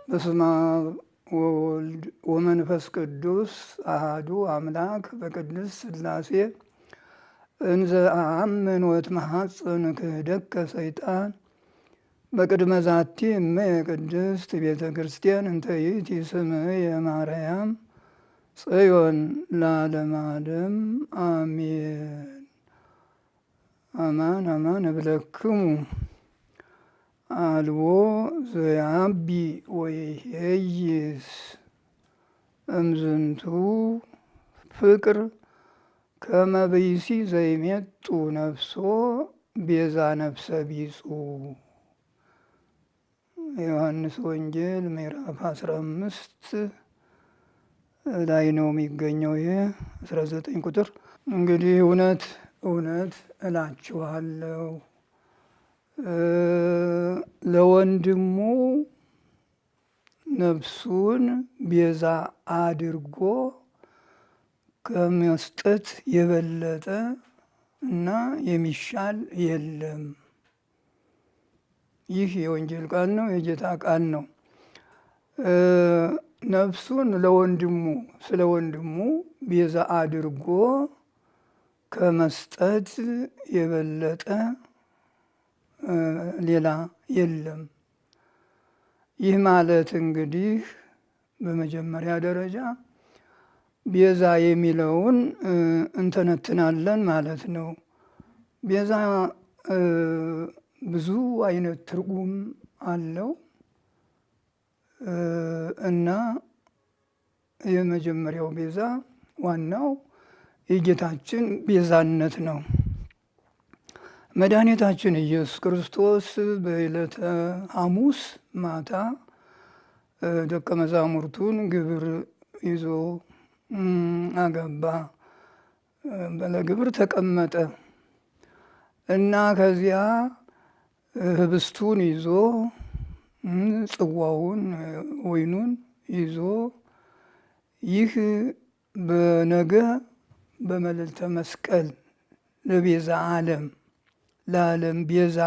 በስመ አብ ወወልድ ወመንፈስ ቅዱስ አሐዱ አምላክ በቅድስት ሥላሴ እንዘ አአምን ወእትመሐፀን ክህደከ ሰይጣን በቅድመ ዛቲ እመ ቅድስት ቤተ ክርስቲያን እንተ ይእቲ ስምየ ማርያም ጽዮን ለዓለመ ዓለም አሜን። አማን አማን እብለክሙ አልቦ ዘያቢ ወይሄይስ እምዝንቱ ፍቅር ከመ ብእሲ ዘይሜጡ ነፍሶ ቤዛ ነፍሰ ቢጹ። ዮሐንስ ወንጌል ምዕራፍ 15 ላይ ነው የሚገኘው። ይሄ 19 ቁጥር። እንግዲህ እውነት እውነት እላችኋለሁ ለወንድሙ ነፍሱን ቤዛ አድርጎ ከመስጠት የበለጠ እና የሚሻል የለም። ይህ የወንጌል ቃል ነው፣ የጌታ ቃል ነው። ነፍሱን ለወንድሙ ስለ ወንድሙ ቤዛ አድርጎ ከመስጠት የበለጠ ሌላ የለም። ይህ ማለት እንግዲህ በመጀመሪያ ደረጃ ቤዛ የሚለውን እንተነትናለን ማለት ነው። ቤዛ ብዙ አይነት ትርጉም አለው እና የመጀመሪያው ቤዛ ዋናው የጌታችን ቤዛነት ነው። መድኃኒታችን ኢየሱስ ክርስቶስ በዕለተ ሐሙስ ማታ ደቀ መዛሙርቱን ግብር ይዞ አገባ፣ ለግብር ተቀመጠ እና ከዚያ ህብስቱን ይዞ ጽዋውን ወይኑን ይዞ ይህ በነገ በመልዕልተ መስቀል ለቤዛ ዓለም ለዓለም ቤዛ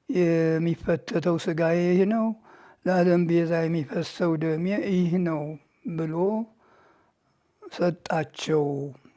የሚፈተተው ሥጋዬ ይህ ነው፣ ለዓለም ቤዛ የሚፈሰው ደሜ ይህ ነው ብሎ ሰጣቸው።